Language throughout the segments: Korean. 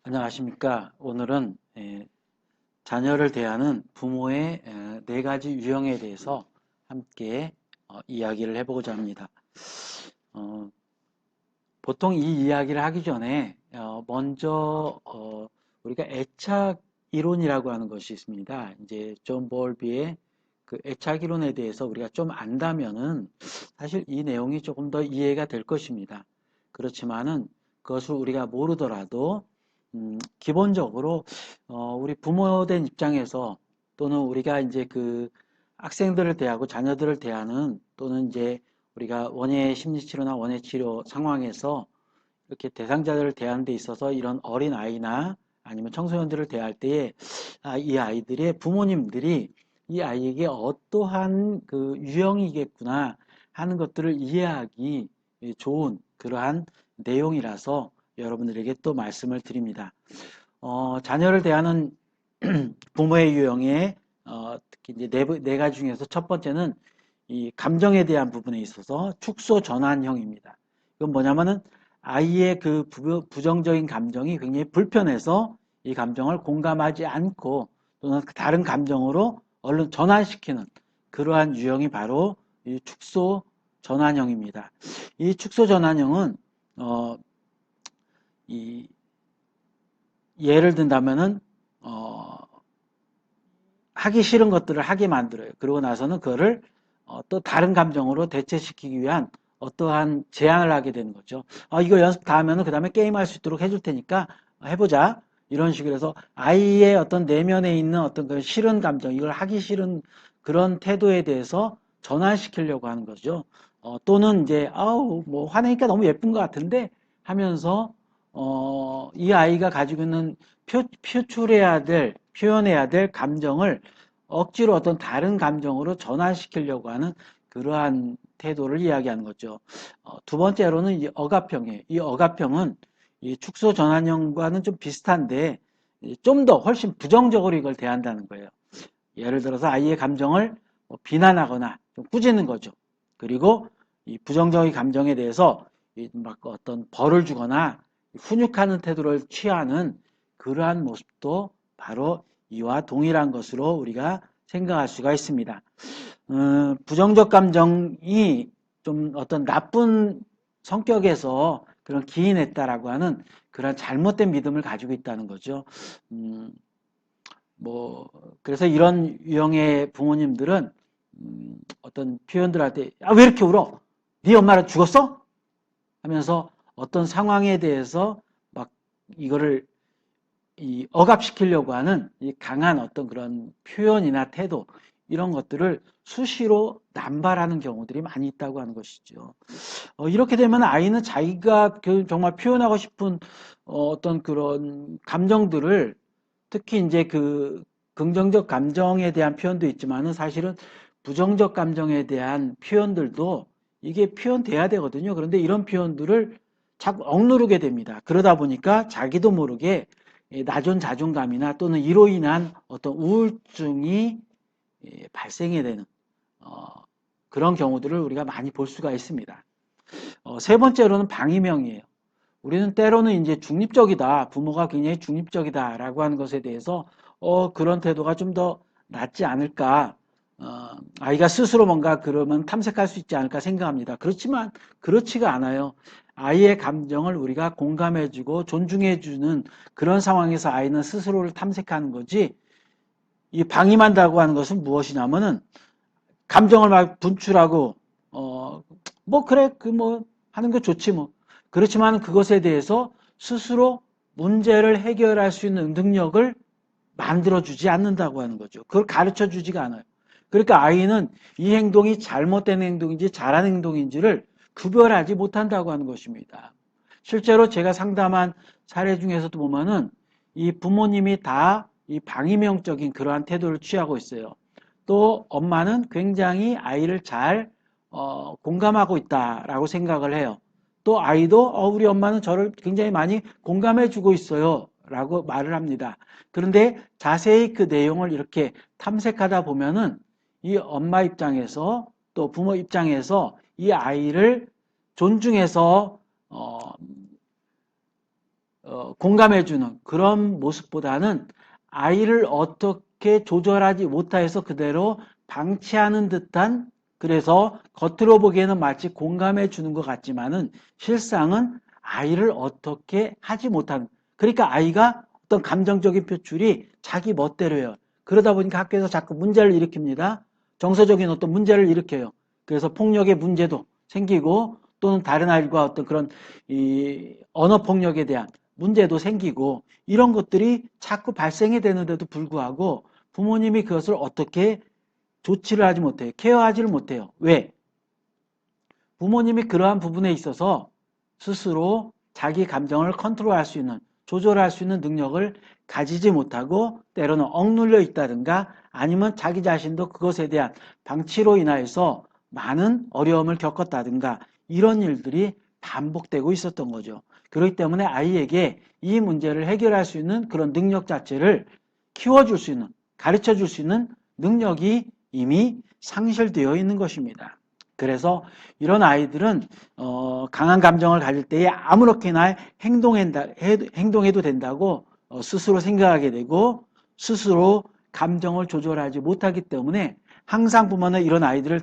안녕하십니까. 오늘은 자녀를 대하는 부모의 네 가지 유형에 대해서 함께 이야기를 해보고자 합니다. 어, 보통 이 이야기를 하기 전에 먼저 우리가 애착 이론이라고 하는 것이 있습니다. 이제 존 볼비의 그 애착 이론에 대해서 우리가 좀 안다면은 사실 이 내용이 조금 더 이해가 될 것입니다. 그렇지만은 그것을 우리가 모르더라도 기본적으로 우리 부모된 입장에서 또는 우리가 이제 그 학생들을 대하고 자녀들을 대하는 또는 이제 우리가 원예 심리치료나 원예 치료 상황에서 이렇게 대상자들을 대하는 데 있어서 이런 어린 아이나 아니면 청소년들을 대할 때에 이 아이들의 부모님들이 이 아이에게 어떠한 그 유형이겠구나 하는 것들을 이해하기 좋은 그러한 내용이라서 여러분들에게 또 말씀을 드립니다. 자녀를 대하는 부모의 유형에 특히 이제 네 가지 중에서 첫 번째는 이 감정에 대한 부분에 있어서 축소 전환형입니다. 이건 뭐냐면은 아이의 그 부정적인 감정이 굉장히 불편해서 이 감정을 공감하지 않고 또는 다른 감정으로 얼른 전환시키는 그러한 유형이 바로 이 축소 전환형입니다. 이 축소 전환형은 이 예를 든다면은 하기 싫은 것들을 하게 만들어요. 그러고 나서는 그거를 또 다른 감정으로 대체시키기 위한 어떠한 제안을 하게 되는 거죠. 이거 연습 다 하면은 그 다음에 게임할 수 있도록 해줄 테니까 해보자. 이런 식으로 해서 아이의 어떤 내면에 있는 어떤 그 싫은 감정, 이걸 하기 싫은 그런 태도에 대해서 전환시키려고 하는 거죠. 또는 이제 아우 뭐 화내니까 너무 예쁜 것 같은데 하면서 이 아이가 가지고 있는 표출해야 될, 표현해야 될 감정을 억지로 어떤 다른 감정으로 전환시키려고 하는 그러한 태도를 이야기하는 거죠. 두 번째로는 이 억압형이에요. 이 억압형은 이 축소 전환형과는 좀 비슷한데 좀 더 훨씬 부정적으로 이걸 대한다는 거예요. 예를 들어서 아이의 감정을 뭐 비난하거나 좀 꾸짖는 거죠. 그리고 이 부정적인 감정에 대해서 막 어떤 벌을 주거나 훈육하는 태도를 취하는 그러한 모습도 바로 이와 동일한 것으로 우리가 생각할 수가 있습니다. 부정적 감정이 좀 어떤 나쁜 성격에서 그런 기인했다라고 하는 그런 잘못된 믿음을 가지고 있다는 거죠. 음, 뭐 그래서 이런 유형의 부모님들은 어떤 표현들 할 때 왜 이렇게 울어? 네 엄마는 죽었어? 하면서 어떤 상황에 대해서 막 이거를 이 억압시키려고 하는 이 강한 어떤 그런 표현이나 태도 이런 것들을 수시로 남발하는 경우들이 많이 있다고 하는 것이죠. 이렇게 되면 아이는 자기가 그 정말 표현하고 싶은 어떤 그런 감정들을 특히 이제 그 긍정적 감정에 대한 표현도 있지만은 사실은 부정적 감정에 대한 표현들도 이게 표현돼야 되거든요. 그런데 이런 표현들을 자꾸 억누르게 됩니다. 그러다 보니까 자기도 모르게 낮은 자존감이나 또는 이로 인한 어떤 우울증이 발생이 되는 어, 그런 경우들을 우리가 많이 볼 수가 있습니다. 세 번째로는 방임형이에요. 우리는 때로는 이제 중립적이다, 부모가 굉장히 중립적이다라고 하는 것에 대해서 그런 태도가 좀 더 낫지 않을까, 아이가 스스로 뭔가 그러면 탐색할 수 있지 않을까 생각합니다. 그렇지만 그렇지가 않아요. 아이의 감정을 우리가 공감해주고 존중해주는 그런 상황에서 아이는 스스로를 탐색하는 거지, 이 방임한다고 하는 것은 무엇이냐면은 감정을 막 분출하고 뭐 그래 그 뭐 하는 거 좋지 뭐 그렇지만 그것에 대해서 스스로 문제를 해결할 수 있는 능력을 만들어주지 않는다고 하는 거죠. 그걸 가르쳐 주지가 않아요. 그러니까 아이는 이 행동이 잘못된 행동인지 잘한 행동인지를 구별하지 못한다고 하는 것입니다. 실제로 제가 상담한 사례 중에서도 보면은 이 부모님이 다 이 방임형적인 그러한 태도를 취하고 있어요. 또 엄마는 굉장히 아이를 잘 공감하고 있다라고 생각을 해요. 또 아이도 우리 엄마는 저를 굉장히 많이 공감해 주고 있어요 라고 말을 합니다. 그런데 자세히 그 내용을 이렇게 탐색하다 보면은 이 엄마 입장에서 또 부모 입장에서 이 아이를 존중해서 공감해주는 그런 모습보다는 아이를 어떻게 조절하지 못해서 그대로 방치하는 듯한, 그래서 겉으로 보기에는 마치 공감해 주는 것 같지만은 실상은 아이를 어떻게 하지 못하는, 그러니까 아이가 어떤 감정적인 표출이 자기 멋대로 해요. 그러다 보니까 학교에서 자꾸 문제를 일으킵니다. 정서적인 어떤 문제를 일으켜요. 그래서 폭력의 문제도 생기고 또는 다른 아이들과 어떤 그런 이 언어 폭력에 대한 문제도 생기고 이런 것들이 자꾸 발생이 되는데도 불구하고 부모님이 그것을 어떻게 조치를 하지 못해요. 케어하지를 못해요. 왜? 부모님이 그러한 부분에 있어서 스스로 자기 감정을 컨트롤할 수 있는, 조절할 수 있는 능력을 가지지 못하고 때로는 억눌려 있다든가 아니면 자기 자신도 그것에 대한 방치로 인하여서 많은 어려움을 겪었다든가 이런 일들이 반복되고 있었던 거죠. 그렇기 때문에 아이에게 이 문제를 해결할 수 있는 그런 능력 자체를 키워줄 수 있는, 가르쳐 줄 수 있는 능력이 이미 상실되어 있는 것입니다. 그래서 이런 아이들은 강한 감정을 가질 때에 아무렇게나 행동해도 된다고 스스로 생각하게 되고 스스로 감정을 조절하지 못하기 때문에 항상 부모는 이런 아이들을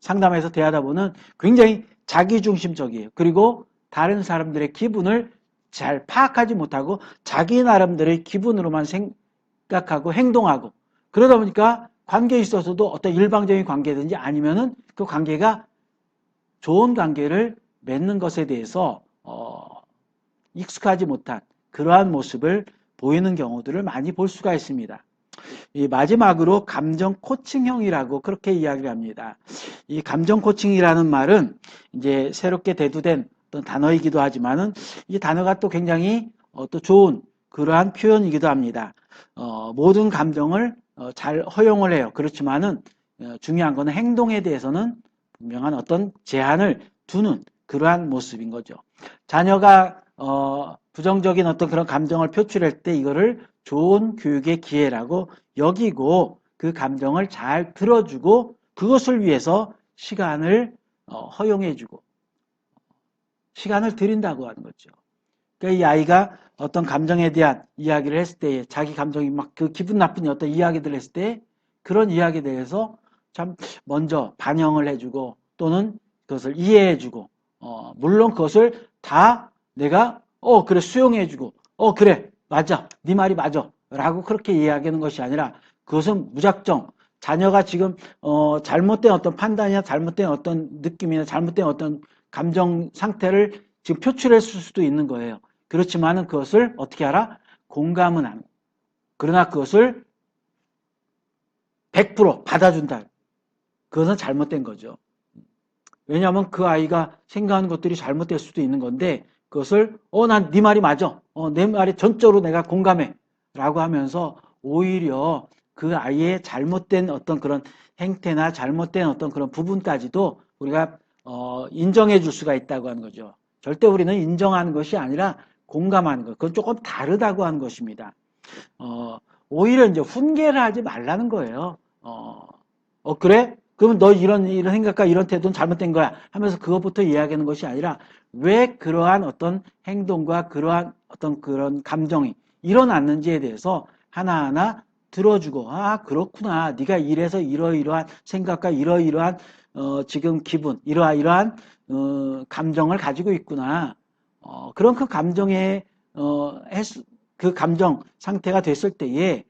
상담해서 대하다 보면 굉장히 자기중심적이에요. 그리고 다른 사람들의 기분을 잘 파악하지 못하고 자기 나름대로의 기분으로만 생각하고 행동하고 그러다 보니까 관계에 있어서도 어떤 일방적인 관계든지 아니면은 그 관계가 좋은 관계를 맺는 것에 대해서 익숙하지 못한 그러한 모습을 보이는 경우들을 많이 볼 수가 있습니다. 이 마지막으로 감정 코칭형이라고 그렇게 이야기를 합니다. 이 감정 코칭이라는 말은 이제 새롭게 대두된 어떤 단어이기도 하지만은 이 단어가 또 굉장히 또 좋은 그러한 표현이기도 합니다. 모든 감정을 잘 허용을 해요. 그렇지만은 중요한 것은 행동에 대해서는 분명한 어떤 제한을 두는 그러한 모습인 거죠. 자녀가 부정적인 어떤 그런 감정을 표출할 때 이거를 좋은 교육의 기회라고 여기고 그 감정을 잘 들어주고 그것을 위해서 시간을 허용해주고 시간을 드린다고 하는 거죠. 그러니까 이 아이가 어떤 감정에 대한 이야기를 했을 때 자기 감정이 막 그 기분 나쁜 어떤 이야기들을 했을 때 그런 이야기에 대해서 참 먼저 반영을 해주고 또는 그것을 이해해주고 물론 그것을 다 내가 그래 수용해주고 그래 맞아 네 말이 맞아 라고 그렇게 이야기하는 것이 아니라 그것은 무작정 자녀가 지금 잘못된 어떤 판단이나 잘못된 어떤 느낌이나 잘못된 어떤 감정 상태를 지금 표출했을 수도 있는 거예요. 그렇지만은 그것을 어떻게 하라? 공감은 안. 그러나 그것을 100% 받아준다. 그것은 잘못된 거죠. 왜냐하면 그 아이가 생각하는 것들이 잘못될 수도 있는 건데 그것을 난 네 말이 맞아. 내 말이 전적으로 내가 공감해. 라고 하면서 오히려 그 아이의 잘못된 어떤 그런 행태나 잘못된 어떤 그런 부분까지도 우리가 인정해 줄 수가 있다고 하는 거죠. 절대 우리는 인정하는 것이 아니라 공감하는 것. 그건 조금 다르다고 하는 것입니다. 오히려 이제 훈계를 하지 말라는 거예요. 그래? 그러면 너 이런 생각과 이런 태도는 잘못된 거야 하면서 그것부터 이야기하는 것이 아니라 왜 그러한 어떤 행동과 그러한 어떤 그런 감정이 일어났는지에 대해서 하나하나 들어주고 그렇구나 네가 이래서 이러이러한 생각과 이러이러한 지금 기분 이러이러한 감정을 가지고 있구나. 그런 그 감정의 그 감정 상태가 됐을 때에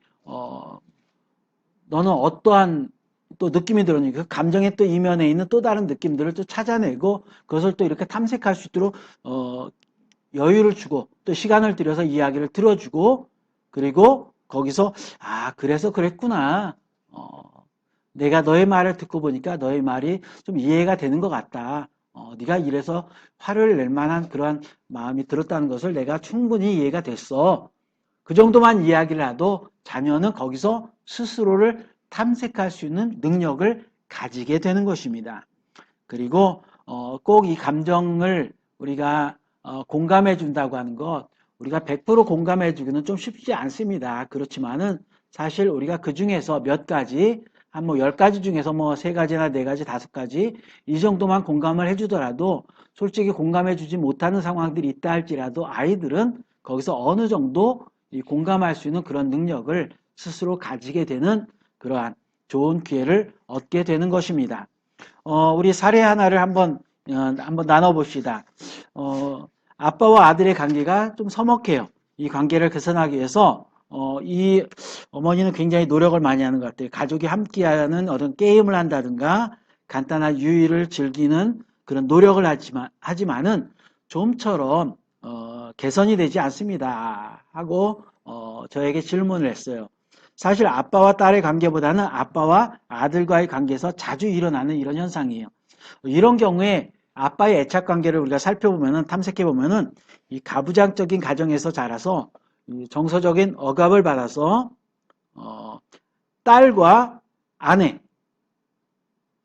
너는 어떠한 또 느낌이 들었니? 그 감정의 또 이면에 있는 또 다른 느낌들을 또 찾아내고 그것을 또 이렇게 탐색할 수 있도록 여유를 주고 또 시간을 들여서 이야기를 들어주고 그리고 거기서 그래서 그랬구나. 내가 너의 말을 듣고 보니까 너의 말이 좀 이해가 되는 것 같다. 네가 이래서 화를 낼 만한 그러한 마음이 들었다는 것을 내가 충분히 이해가 됐어. 그 정도만 이야기를 해도 자녀는 거기서 스스로를 탐색할 수 있는 능력을 가지게 되는 것입니다. 그리고 꼭 이 감정을 우리가 공감해 준다고 하는 것 우리가 100% 공감해 주기는 좀 쉽지 않습니다. 그렇지만은 사실 우리가 그 중에서 몇 가지 한 뭐 10가지 중에서 뭐 3가지나 4가지, 5가지 이 정도만 공감을 해주더라도 솔직히 공감해 주지 못하는 상황들이 있다 할지라도 아이들은 거기서 어느 정도 이 공감할 수 있는 그런 능력을 스스로 가지게 되는 그러한 좋은 기회를 얻게 되는 것입니다. 우리 사례 하나를 한번 나눠봅시다. 아빠와 아들의 관계가 좀 서먹해요. 이 관계를 개선하기 위해서 이 어머니는 굉장히 노력을 많이 하는 것 같아요. 가족이 함께하는 어떤 게임을 한다든가 간단한 유의를 즐기는 그런 노력을 하지만은 좀처럼 개선이 되지 않습니다. 하고 저에게 질문을 했어요. 사실 아빠와 딸의 관계보다는 아빠와 아들과의 관계에서 자주 일어나는 이런 현상이에요. 이런 경우에 아빠의 애착 관계를 우리가 살펴보면은 탐색해 보면은 이 가부장적인 가정에서 자라서 이 정서적인 억압을 받아서 딸과 아내,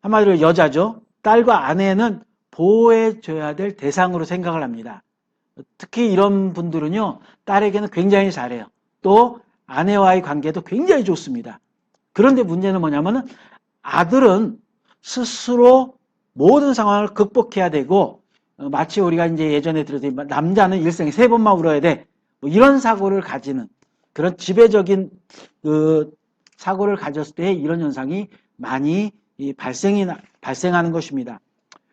한마디로 여자죠. 딸과 아내는 보호해줘야 될 대상으로 생각을 합니다. 특히 이런 분들은요, 딸에게는 굉장히 잘해요. 또 아내와의 관계도 굉장히 좋습니다. 그런데 문제는 뭐냐면은 아들은 스스로 모든 상황을 극복해야 되고 마치 우리가 이제 예전에 들었듯이 남자는 일생에 3번만 울어야 돼. 뭐 이런 사고를 가지는 그런 지배적인 그 사고를 가졌을 때 이런 현상이 많이 발생하는 것입니다.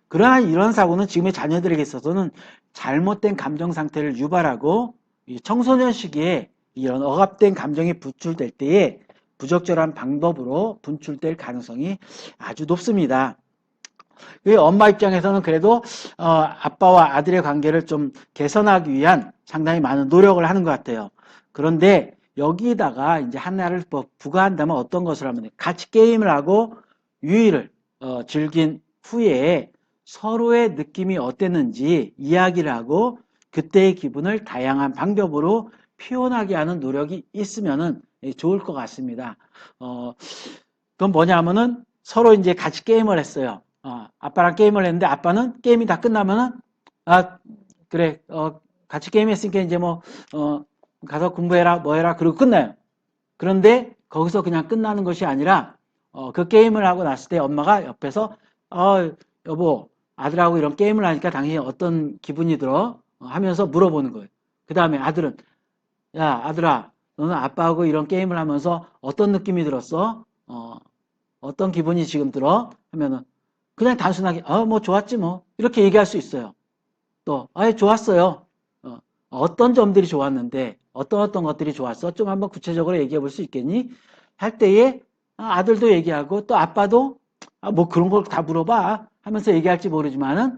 그러나 이런 사고는 지금의 자녀들에게 있어서는 잘못된 감정 상태를 유발하고 청소년 시기에 이런 억압된 감정이 분출될 때에 부적절한 방법으로 분출될 가능성이 아주 높습니다. 엄마 입장에서는 그래도 아빠와 아들의 관계를 좀 개선하기 위한 상당히 많은 노력을 하는 것 같아요. 그런데 여기다가 이제 하나를 부과한다면 어떤 것을 하면 같이 게임을 하고 유의를 즐긴 후에 서로의 느낌이 어땠는지 이야기를 하고 그때의 기분을 다양한 방법으로 표현하게 하는 노력이 있으면 좋을 것 같습니다. 그건 뭐냐면은 서로 이제 같이 게임을 했어요. 아빠랑 게임을 했는데 아빠는 게임이 다 끝나면은 그래 같이 게임했으니까 이제 뭐 가서 공부해라 뭐 해라 그러고 끝나요. 그런데 거기서 그냥 끝나는 것이 아니라 그 게임을 하고 났을 때 엄마가 옆에서 여보 아들하고 이런 게임을 하니까 당신이 어떤 기분이 들어? 하면서 물어보는 거예요. 그 다음에 아들은 야 아들아 너는 아빠하고 이런 게임을 하면서 어떤 느낌이 들었어? 어떤 기분이 지금 들어? 하면은 그냥 단순하게 뭐 좋았지 뭐 이렇게 얘기할 수 있어요. 또 좋았어요. 어떤 점들이 좋았는데 어떤 것들이 좋았어? 좀 한번 구체적으로 얘기해 볼 수 있겠니? 할 때에 아들도 얘기하고 또 아빠도 뭐 그런 걸 다 물어봐 하면서 얘기할지 모르지만은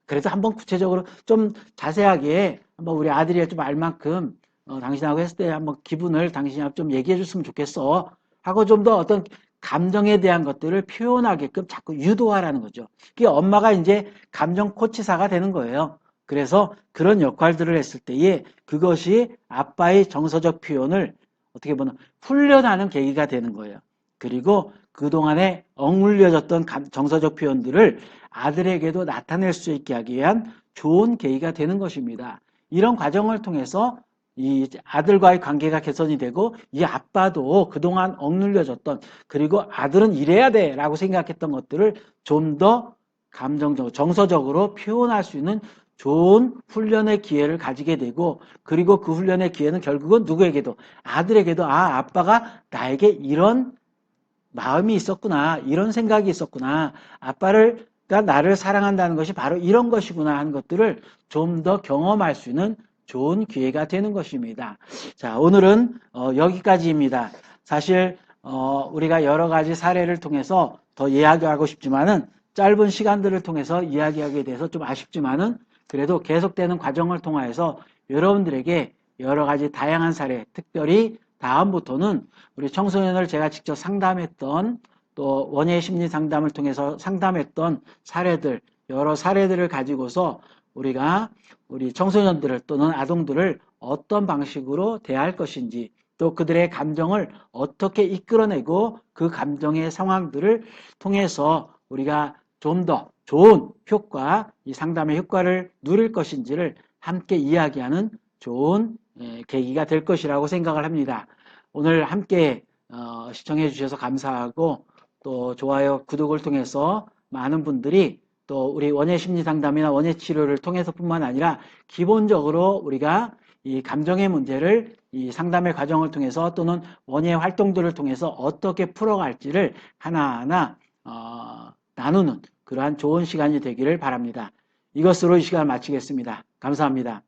그래도 한번 구체적으로 좀 자세하게 한번 우리 아들이 좀 알 만큼 당신하고 했을 때 한번 기분을 당신하고 좀 얘기해 줬으면 좋겠어 하고 좀 더 어떤 감정에 대한 것들을 표현하게끔 자꾸 유도하라는 거죠. 그게 엄마가 이제 감정 코치사가 되는 거예요. 그래서 그런 역할들을 했을 때에 그것이 아빠의 정서적 표현을 어떻게 보면 훈련하는 계기가 되는 거예요. 그리고 그동안에 억눌려졌던 정서적 표현들을 아들에게도 나타낼 수 있게 하기 위한 좋은 계기가 되는 것입니다. 이런 과정을 통해서 이 아들과의 관계가 개선이 되고 이 아빠도 그동안 억눌려졌던 그리고 아들은 이래야 돼 라고 생각했던 것들을 좀 더 감정적으로 정서적으로 표현할 수 있는 좋은 훈련의 기회를 가지게 되고 그리고 그 훈련의 기회는 결국은 누구에게도 아들에게도 아빠가 나에게 이런 마음이 있었구나 이런 생각이 있었구나 아빠를 나를 사랑한다는 것이 바로 이런 것이구나 하는 것들을 좀 더 경험할 수 있는 좋은 기회가 되는 것입니다. 자 오늘은 여기까지입니다. 사실 우리가 여러 가지 사례를 통해서 더 이야기하고 싶지만은 짧은 시간들을 통해서 이야기하게 돼서 좀 아쉽지만은 그래도 계속되는 과정을 통해서 여러분들에게 여러 가지 다양한 사례 특별히 다음부터는 우리 청소년을 제가 직접 상담했던 또 원예 심리 상담을 통해서 상담했던 사례들 여러 사례들을 가지고서 우리가 우리 청소년들을 또는 아동들을 어떤 방식으로 대할 것인지 또 그들의 감정을 어떻게 이끌어내고 그 감정의 상황들을 통해서 우리가 좀 더 좋은 효과, 이 상담의 효과를 누릴 것인지를 함께 이야기하는 좋은 계기가 될 것이라고 생각을 합니다. 오늘 함께 시청해 주셔서 감사하고 또 좋아요, 구독을 통해서 많은 분들이 또 우리 원예 심리 상담이나 원예 치료를 통해서뿐만 아니라 기본적으로 우리가 이 감정의 문제를 이 상담의 과정을 통해서 또는 원예 활동들을 통해서 어떻게 풀어갈지를 하나하나 나누는 그러한 좋은 시간이 되기를 바랍니다. 이것으로 이 시간을 마치겠습니다. 감사합니다.